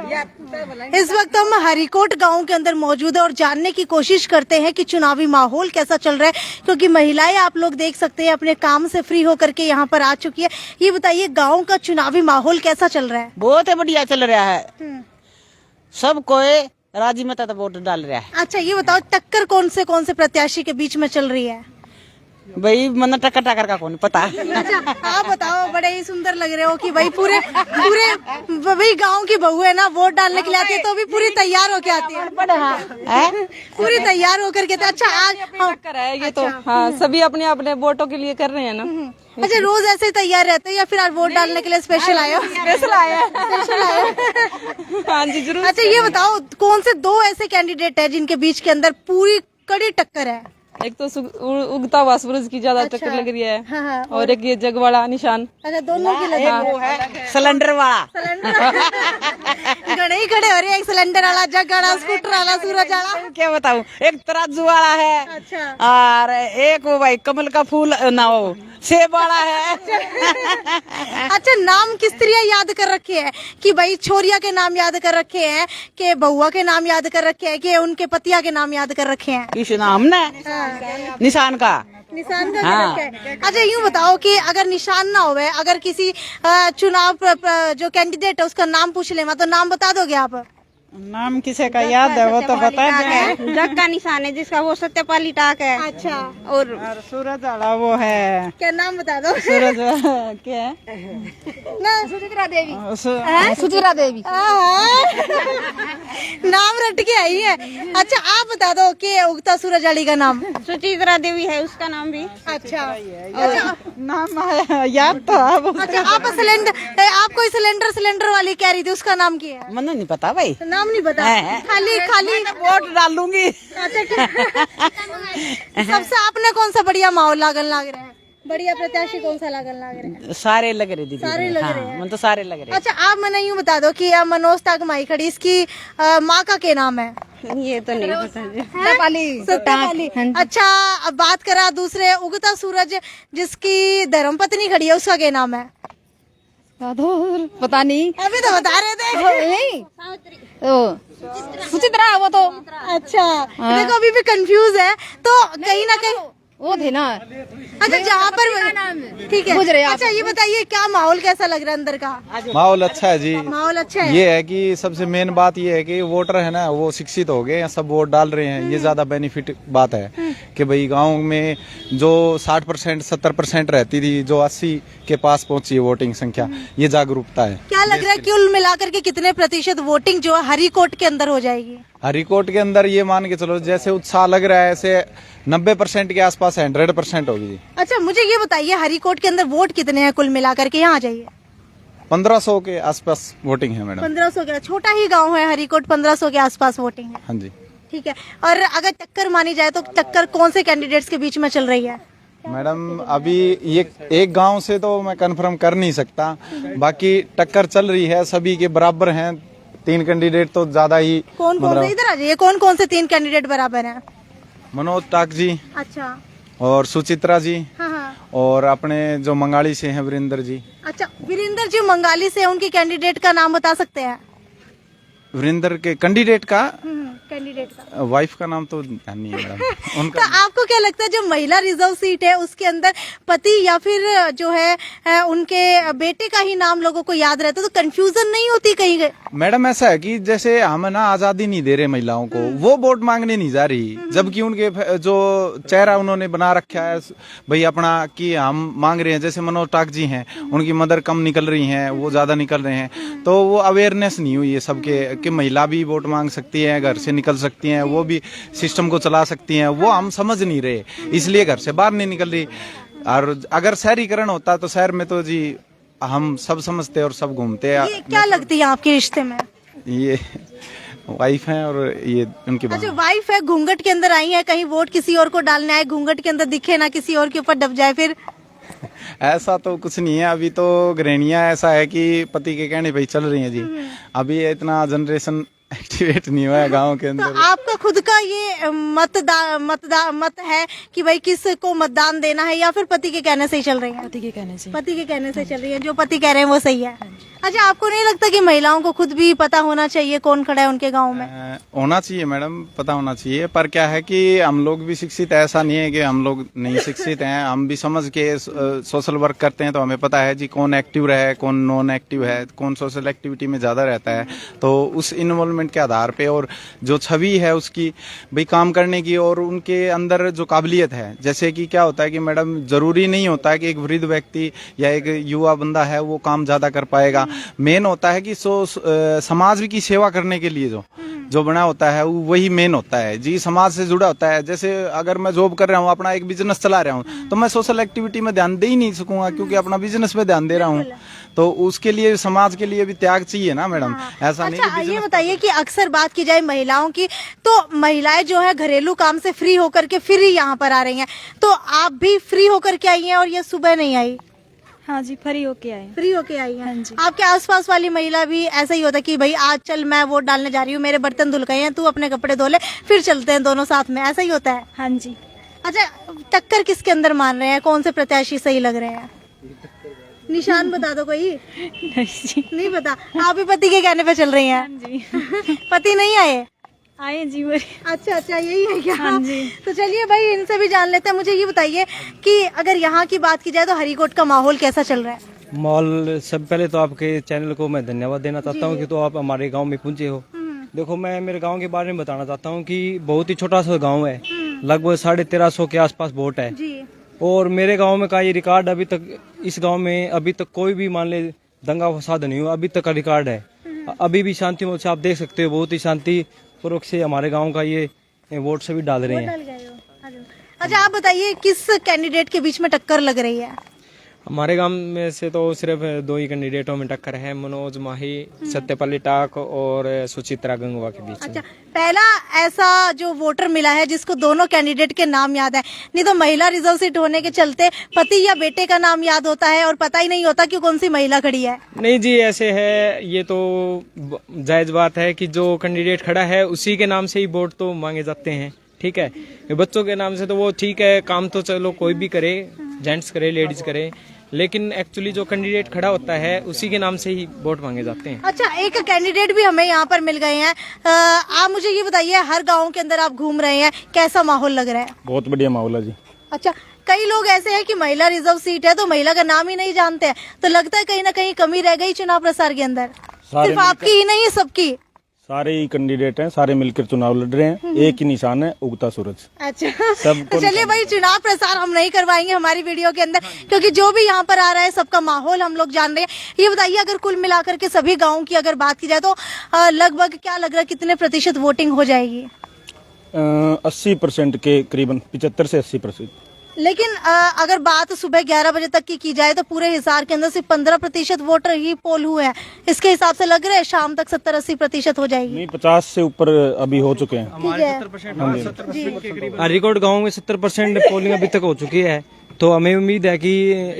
इस वक्त हम हरिकोट गांव के अंदर मौजूद है और जानने की कोशिश करते हैं कि चुनावी माहौल कैसा चल रहा है, क्योंकि महिलाएं आप लोग देख सकते हैं अपने काम से फ्री होकर के यहाँ पर आ चुकी है। ये बताइए गांव का चुनावी माहौल कैसा चल रहा है? बहुत बढ़िया चल रहा है, सब कोई राजी मत वोट डाल रहा है। अच्छा ये बताओ टक्कर कौन से प्रत्याशी के बीच में चल रही है? भाई मन टक्कर टक्कर का कौन पता। अच्छा आप बताओ, बड़े ही सुंदर लग रहे हो कि भाई पूरे भाई गांव की बहू है ना, वोट डालने के लिए आती है तो भी पूरी तैयार होके आती है, पूरी तैयार होकर के। अच्छा आज टक्कर है ये तो। हाँ सभी अपने अपने वोटों के लिए कर रहे हैं ना। अच्छा रोज ऐसे ही तैयार रहते हैं या फिर आज वोट डालने के लिए स्पेशल आए हो? स्पेशल आया हाँ जी जरूर। अच्छा ये बताओ कौन से दो ऐसे कैंडिडेट है जिनके बीच के अंदर पूरी कड़ी टक्कर है? एक तो उगता हुआ सूरज की ज्यादा टक्कर लग रही है। हाँ, और एक ये जगवाड़ा निशान। अच्छा दोनों की लगी है। सिलेंडर वाला गणे ही खड़े हो रहे हैं, एक सिलेंडर वाला, जग वाला, स्कूटर वाला, सूरज वाला। क्या बताऊं, एक तराजू वाला है। अच्छा और एक वो भाई कमल का फूल ना हो सेब वाला है। अच्छा नाम किस तरह याद कर रखे हैं कि भाई छोरिया के नाम याद कर रखे हैं कि बहुआ के नाम याद कर रखे हैं कि उनके पतिया के नाम याद कर रखे हैं? किस नाम ने? निशान का। निशान का कर रखा है। अच्छा यूँ बताओ कि अगर निशान ना होवे, अगर किसी चुनाव जो कैंडिडेट है उसका नाम पूछ ले तो नाम बता दोगे आप? नाम किसे का याद है वो तो बता दे। जग का निशान है जिसका, वो सत्यपाली टाक है। अच्छा और सूरज वाला वो है, क्या नाम बता दो? सूरज क्या है ना सुचित्रा देवी। सुचित्रा देवी। नाम रट के आई है। अच्छा आप बता दो कि उगता सूरज वाली का नाम? सुचित्रा देवी है उसका नाम भी। अच्छा नाम है याद तो अब। अच्छा आप सिलेंडर वाली कह रही थी, उसका नाम क्या है? मन नहीं पता भाई, नाम नहीं पता, खाली वोट डाल लूंगी। अच्छा सबसे आपने कौन सा बढ़िया माहौल लागन लाग रहा है? बढ़िया प्रत्याशी कौन सा लागन लाग रहा है? सारे लग रहे दीदी, सारे लग रहे हैं। मन तो सारे लग रहे। अच्छा आप मैंने यूँ बता दो कि मनोज ताक माई खड़ी, इसकी माँ का क्या नाम है? ये तो नहीं पता जी। सत्यपाली। अच्छा अब बात करा दूसरे उगता सूरज जिसकी धर्मपत्नी खड़ी है, उसका क्या नाम है? पता नहीं, अभी तो बता रहे थे। सुचित्रा वो तो। अच्छा देखो अभी भी कंफ्यूज है तो कहीं ना कहीं वो थे ना। अच्छा जहाँ पर ठीक है। अच्छा ये बताइए क्या माहौल कैसा लग रहा है अंदर का? माहौल अच्छा है जी। माहौल अच्छा है। ये है कि सबसे मेन बात ये है कि वोटर है ना वो शिक्षित हो गए, सब वोट डाल रहे हैं। ये ज्यादा बेनिफिट बात है कि भाई गांव में जो 60% 70% रहती थी, जो 80 के पास पहुंची है वोटिंग संख्या, ये जागरूकता है। क्या लग रहा है कि कुल मिलाकर के कितने प्रतिशत वोटिंग जो है हरिकोट के अंदर हो जाएगी? हरिकोट के अंदर ये मान के चलो जैसे उत्साह लग रहा है ऐसे 90% के आसपास 100% होगी जी। अच्छा मुझे ये बताइए हरिकोट के अंदर वोट कितने हैं कुल मिलाकर के? यहाँ आ जाइए। 1500 के आसपास वोटिंग है मैडम। 1500 के, छोटा ही गांव है हरिकोट, 1500 के आसपास वोटिंग है। हाँ जी ठीक है। और अगर टक्कर मानी जाए तो टक्कर कौन से कैंडिडेट्स के बीच में चल रही है? मैडम अभी ये एक गांव से तो मैं कंफर्म कर नहीं सकता, बाकी टक्कर चल रही है, सभी के बराबर हैं। 3 कैंडिडेट तो ज्यादा ही। कौन कौन से? इधर आ जाइए। कौन से 3 कैंडिडेट बराबर हैं? मनोज ताक जी। अच्छा और सुचित्रा जी। हाँ। और अपने जो मंगाली से हैं वीरेंद्र जी। अच्छा वीरेंद्र जी मंगाली से, उनके कैंडिडेट का नाम बता सकते हैं? वीरेंद्र के कैंडिडेट का कैंडिडेट का वाइफ का नाम तो ध्यान नहीं है मैडम उनका। तो आपको क्या लगता है जो महिला रिजर्व सीट है उसके अंदर पति या फिर जो है उनके बेटे का ही नाम लोगों को याद रहता है तो कंफ्यूजन नहीं होती कहीं? मैडम ऐसा है कि जैसे हम ना आजादी नहीं दे रहे महिलाओं को, वो वोट मांगने नहीं जा रही, जबकि उनके जो चेहरा उन्होंने बना रखा है भाई अपना कि हम मांग रहे हैं। जैसे मनोज टाक जी हैं, उनकी मदर कम निकल रही हैं, वो ज्यादा निकल रहे हैं, तो वो अवेयरनेस नहीं हुई है सबके कि महिला भी वोट मांग सकती है, घर से निकल सकती हैं, वो भी सिस्टम को चला सकती हैं। वो हम समझ नहीं रहे, इसलिए घर से बाहर नहीं निकल रही। और अगर शहरीकरण होता तो शहर में तो जी हम सब समझते और सब घूमते हैं। ये क्या लगती है आपके रिश्ते में? ये वाइफ है और ये उनकी। अच्छा वाइफ है, घूंघट के अंदर आई है, कहीं वोट किसी और को डालने आए, घूंघट के अंदर दिखे ना, किसी और के ऊपर दब जाए फिर? ऐसा तो कुछ नहीं है। अभी तो गृहणियां ऐसा है कि पति के कहने पे ही चल रही हैं जी। अभी इतना जनरेशन एक्टिवेट नहीं हुआ है गांव के तो अंदर। आपका खुद का ये मत है कि भाई किस को मतदान देना है, या फिर पति के कहने से ही चल रही है? पति के कहने से। पति के कहने से चल रही है, जो पति कह रहे हैं वो सही है। अच्छा, आपको नहीं लगता कि महिलाओं को खुद भी पता होना चाहिए कौन खड़ा है उनके गांव में? होना चाहिए मैडम, पता होना चाहिए, पर क्या है कि हम लोग भी शिक्षित है, ऐसा नहीं है कि हम लोग नहीं शिक्षित हैं। हम भी समझ के सोशल वर्क करते हैं, तो हमें पता है जी कौन एक्टिव रहे, कौन नॉन एक्टिव है, कौन सोशल एक्टिविटी में ज्यादा रहता है। तो उस इन्वॉल्वमेंट के आधार पे और जो छवि है उसकी भाई काम करने की, और उनके अंदर जो काबिलियत है, जैसे कि क्या होता है कि मैडम जरूरी नहीं होता है कि एक वृद्ध व्यक्ति या एक युवा बंदा है वो काम ज्यादा कर पाएगा। मेन होता है कि समाज की सेवा करने के लिए जो बना होता है वही मेन होता है जी, समाज से जुड़ा होता है। जैसे अगर मैं जॉब कर रहा हूँ, अपना एक बिजनेस चला रहा हूँ, तो मैं सोशल एक्टिविटी में ध्यान दे ही नहीं सकूंगा क्योंकि अपना बिजनेस पे ध्यान दे रहा हूँ। तो उसके लिए समाज के लिए भी त्याग चाहिए ना मैडम, ऐसा नहीं। अच्छा, ये बताइए कि अक्सर बात की जाए महिलाओं की, तो महिलाएं जो है घरेलू काम से फ्री होकर के फिर ही यहाँ पर आ रही हैं, तो आप भी फ्री होकर के आई हैं और ये सुबह नहीं आई? हाँ जी, फ्री होके आए। फ्री होके आई है। हाँ जी। आपके आसपास वाली महिला भी ऐसा ही होता कि भाई आज चल मैं वोट डालने जा रही हूँ, मेरे बर्तन धुल गए हैं, तू अपने कपड़े धो ले, फिर चलते हैं दोनों साथ में, ऐसा ही होता है? हाँ जी। अच्छा, टक्कर किसके अंदर मान रहे हैं, कौन से प्रत्याशी सही लग रहे हैं? निशान बता दो कोई। नहीं पता? आप भी पति के कहने पे चल रही हैं? हाँ जी। पति नहीं आए? आए जी वो। अच्छा, यही है क्या? हाँ जी। तो चलिए भाई, इनसे भी जान लेते हैं। मुझे ये बताइए कि अगर यहाँ की बात की जाए तो हरिकोट का माहौल कैसा चल रहा है? मॉल, सब पहले तो आपके चैनल को मैं धन्यवाद देना चाहता हूँ कि तो आप हमारे गांव में पहुंचे हो। देखो, मैं मेरे गांव के बारे में बताना चाहता हूँ कि बहुत ही छोटा सा गांव है, लगभग 1350 के आसपास वोट है। जी। और मेरे गांव में का ये रिकॉर्ड अभी तक, इस गांव में अभी तक कोई भी मान ले दंगा फसाद नहीं हुआ, अभी तक का रिकॉर्ड है। अभी भी शांति से आप देख सकते हो, बहुत ही शांति पूर्वक से हमारे गांव का ये वोट सभी डाल रहे हैं। अच्छा, आप बताइए किस कैंडिडेट के बीच में टक्कर लग रही है? हमारे गांव में से तो सिर्फ 2 ही कैंडिडेटों में टक्कर है, मनोज माही, सत्यपाली टाक और सुचित्रा गंगवा के बीच में। अच्छा, पहला ऐसा जो वोटर मिला है जिसको दोनों कैंडिडेट के नाम याद है, नहीं तो महिला रिजर्व सीट होने के चलते पति या बेटे का नाम याद होता है और पता ही नहीं होता कि कौन सी महिला खड़ी है। नहीं जी, ऐसे है, ये तो जायज बात है कि जो कैंडिडेट खड़ा है उसी के नाम से ही वोट तो मांगे जाते हैं, ठीक है। बच्चों के नाम से तो वो ठीक है, काम तो चलो कोई भी करे, जेंट्स करे लेडीज करे, लेकिन एक्चुअली जो कैंडिडेट खड़ा होता है उसी के नाम से ही वोट मांगे जाते हैं। अच्छा, एक कैंडिडेट भी हमें यहाँ पर मिल गए हैं। आप मुझे ये बताइए, हर गांव के अंदर आप घूम रहे हैं, कैसा माहौल लग रहा है? बहुत बढ़िया माहौल है जी। अच्छा, कई लोग ऐसे हैं कि महिला रिजर्व सीट है तो महिला का नाम ही नहीं जानते हैं, तो लगता है कहीं ना कहीं कमी रह गई चुनाव प्रसार के अंदर। सिर्फ आपकी ही नहीं, सबकी। सारे ही कैंडिडेट हैं, सारे मिलकर चुनाव लड़ रहे हैं, एक ही निशान है, उगता सूरज। अच्छा, तो चलिए भाई, चुनाव प्रसार हम नहीं करवाएंगे हमारी वीडियो के अंदर, क्योंकि जो भी यहाँ पर आ रहा है सबका माहौल हम लोग जान रहे हैं। ये बताइए, अगर कुल मिलाकर के सभी गाँव की अगर बात की जाए तो लगभग क्या लग रहा है, कितने प्रतिशत वोटिंग हो जाएगी? 80% के करीबन, 75 से 80%। लेकिन अगर बात सुबह 11 बजे तक की जाए तो पूरे हिसार के अंदर सिर्फ 15% वोटर ही पोल हुए हैं। इसके हिसाब से लग रहा है शाम तक 70-80% हो जाएगी। नहीं, 50 से ऊपर अभी हो चुके हैं। ठीक है। हरिकोट गांव में 70% पोलिंग अभी तक हो चुकी है, तो हमें उम्मीद है कि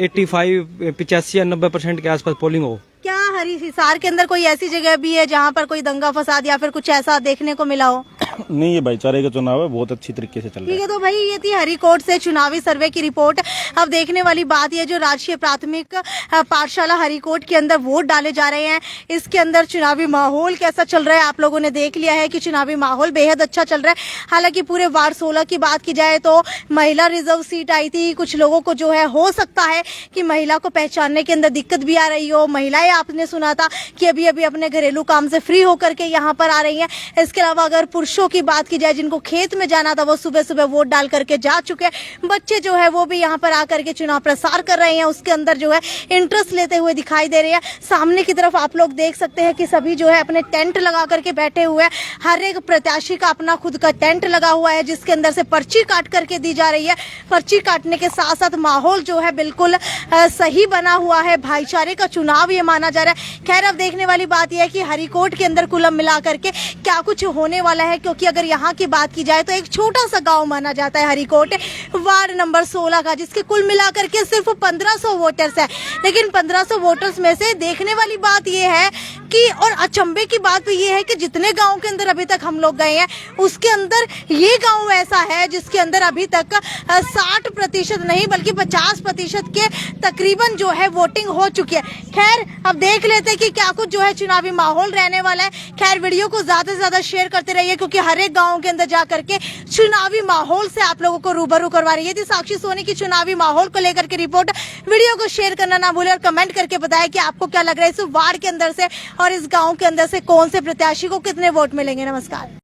85 या 90% के आसपास पोलिंग हो। क्या हिसार के अंदर कोई ऐसी जगह भी है जहाँ पर कोई दंगा फसाद या फिर कुछ ऐसा देखने को मिला हो? नहीं, ये भाईचारे का चुनाव है, बहुत अच्छी तरीके से चल रहा है। ठीक है, तो भाई ये थी हरिकोट से चुनावी सर्वे की रिपोर्ट। अब देखने वाली बात ये, जो राजकीय प्राथमिक पाठशाला हरिकोट के अंदर वोट डाले जा रहे हैं, इसके अंदर चुनावी माहौल कैसा चल रहा है आप लोगों ने देख लिया है कि चुनावी माहौल बेहद अच्छा चल रहा है। हालांकि पूरे वार्ड 16 की बात की जाए तो महिला रिजर्व सीट आई थी, कुछ लोगों को जो है हो सकता है कि महिला को पहचानने के अंदर दिक्कत भी आ रही हो। महिलाएं, आपने सुना था कि अभी अभी अपने घरेलू काम से फ्री होकर के यहाँ पर आ रही हैं। इसके अलावा अगर पुरुषों की बात की जाए, जिनको खेत में जाना था वो सुबह सुबह वोट डाल करके जा चुके हैं। बच्चे जो है वो भी यहाँ पर आकर के चुनाव प्रसार कर रहे हैं, उसके अंदर जो है इंटरेस्ट लेते हुए दिखाई दे रहे हैं। सामने की तरफ आप लोग देख सकते हैं कि सभी जो है अपने टेंट लगा करके बैठे हुए हैं। हर एक प्रत्याशी का अपना खुद का टेंट लगा हुआ है, जिसके अंदर से पर्ची काट करके दी जा रही है। पर्ची काटने के साथ साथ माहौल जो है बिल्कुल सही बना हुआ है, भाईचारे का चुनाव ये माना जा रहा है। खैर, अब देखने वाली बात यह है कि हरिकोट के अंदर कुल मिला करके क्या कुछ होने वाला है, क्योंकि क्योंकि अगर यहाँ की बात की जाए तो एक छोटा सा गांव माना जाता है हरिकोट, वार्ड नंबर 16 का, जिसके कुल मिलाकर के सिर्फ 1500 वोटर्स है। लेकिन 1500 वोटर्स में से देखने वाली बात यह है कि, और अचंभे की बात तो ये है कि जितने गांव के अंदर अभी तक हम लोग गए हैं उसके अंदर ये गांव ऐसा है जिसके अंदर अभी तक 60% नहीं बल्कि 50% के तकरीबन जो है वोटिंग हो चुकी है। खैर अब देख लेते हैं कि क्या कुछ जो है चुनावी माहौल रहने वाला है। खैर वीडियो को ज्यादा से ज्यादा शेयर करते रहिए, क्योंकि हर एक गाँव के अंदर जा करके चुनावी माहौल से आप लोगों को रूबरू करवा रही है। थी साक्षी सोनी की चुनावी माहौल को लेकर के रिपोर्ट। वीडियो को शेयर करना ना भूलें और कमेंट करके बताएं कि आपको क्या लग रहा है इस वार्ड के अंदर से और इस गांव के अंदर से कौन से प्रत्याशी को कितने वोट मिलेंगे। नमस्कार।